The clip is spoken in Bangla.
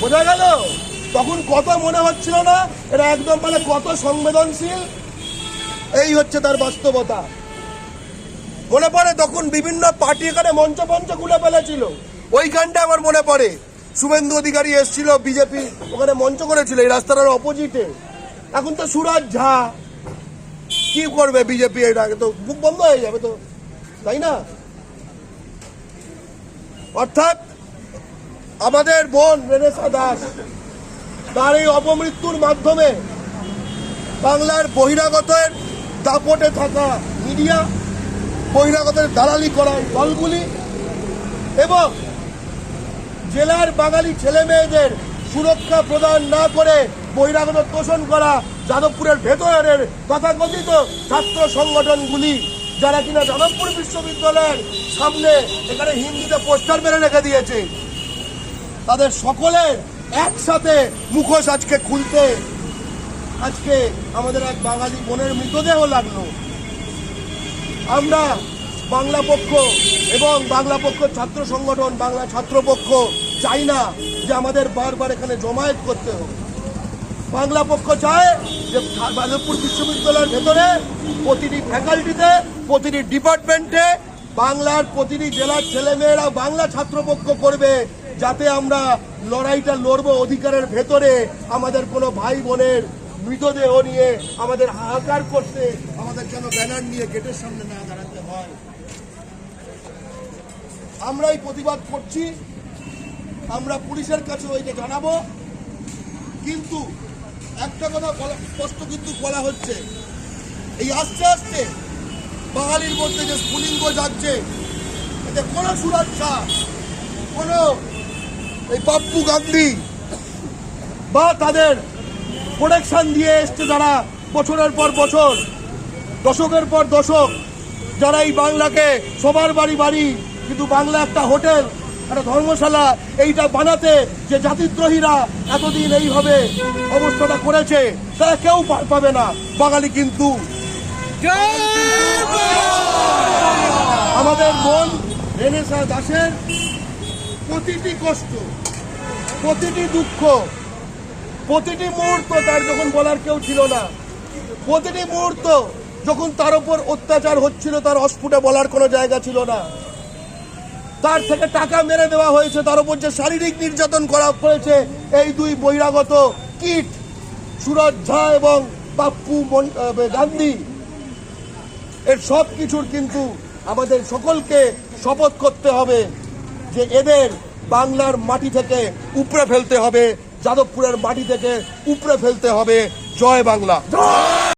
বোঝা গেল? তখন কত মনে হচ্ছিল না এটা একদম মানে কত সংবেদনশীল। এই হচ্ছে তার বাস্তবতা। মনে পড়ে তখন বিভিন্ন পার্টি এখানে মঞ্চ খুলে ফেলেছিল। ওইখানটা আমার মনে পড়ে শুভেন্দু অধিকারী এসেছিল, বিজেপি ওখানে মঞ্চ করেছিল এই রাস্তাটার অপোজিটে। এখন তো সুরাজ ঝা কি করবে বিজেপি? এটা তো মুখ বন্ধ হয়ে যাবে তো, তাই না? অর্থাৎ আমাদের বোন রেনেসা দাস তার এই অপমৃত্যুর মাধ্যমে বাংলার বহিরাগতের দাপটে থাকা মিডিয়া, বহিরাগতের দালালি করা দলগুলি এবং জেলার বাঙালি ছেলে মেয়েদের সুরক্ষা প্রদান না করে বহিরাগত তোষণ করা যাদবপুরের ভেতরের তথাকথিত ছাত্র সংগঠনগুলি, যারা কিনা যাদবপুর বিশ্ববিদ্যালয়ের সামনে এখানে হিন্দিতে পোস্টার মেরে রেখে দিয়েছে, তাদের সকলের একসাথে মুখোশ আজকে খুলতে আজকে আমাদের এক বাঙালি বোনের মৃতদেহ লাগলো। আমরা বাংলা পক্ষ এবং বাংলা পক্ষ ছাত্র সংগঠন, বাংলা ছাত্র পক্ষ চাই না যে আমাদের বারবার এখানে জমায়েত করতে হবে। বাংলা পক্ষ চায় যে যাদবপুর বিশ্ববিদ্যালয়ের ভেতরে প্রতিটি ফ্যাকাল্টিতে, প্রতিটি ডিপার্টমেন্টে বাংলার প্রতিটি জেলার ছেলেমেয়েরা বাংলা ছাত্রপক্ষ করবে, যাতে আমরা লড়াইটা লড়বো অধিকারের ভেতরে। আমাদের কোনো ভাই বোনের মৃতদেহ নিয়ে আমাদের হাহাকার করতে, আমাদের যেন ব্যানার নিয়ে গেটের সামনে না দাঁড়াতে হয়। আমরাই প্রতিবাদ করছি, আমরা পুলিশের কাছে ওইটা জানাবো। কিন্তু একটা কথা স্পষ্ট কিন্তু বলা হচ্ছে, এই আস্তে আস্তে বাঙালির মধ্যে যে স্ফুলিঙ্গ যাচ্ছে, এতে কোনো সুরক্ষা, কোনো এই পাপ্পু গান্ধী বা তাদের প্রোটেকশন দিয়ে এসছে যারা বছরের পর বছর, দশকের পর দশক, যারা এই বাংলাকে সবার বাড়ি বাড়ি, কিন্তু বাংলা একটা হোটেল, একটা ধর্মশালা এইটা বানাতে যে জাতিদ্রোহীরা এতদিন এইভাবে অবস্থাটা করেছে, তারা কেউ পার পাবে না। বাঙালি কিন্তু আমাদের বোন রেনেসা দাসের প্রতিটি কষ্ট, প্রতিটি দুঃখ, প্রতিটি মুহূর্ত তার যখন বলার কেউ ছিল না, প্রতিটি মুহূর্ত যখন তার উপর অত্যাচার হচ্ছিল, তার অস্ফুটে বলার কোনো জায়গা ছিল না, তার থেকে টাকা মেরে দেওয়া হয়েছে, তার উপর যে শারীরিক নির্যাতন করা হয়েছে এই দুই বহিরাগত কীট সুরজ ঝা এবং পাপ্পু গান্ধী, এর সব কিছুর কিন্তু আমাদের সকলকে শপথ করতে হবে যে এদের বাংলার মাটি থেকে উপড়ে ফেলতে হবে, যাদবপুরের মাটি থেকে উপড়ে ফেলতে হবে। জয় বাংলা।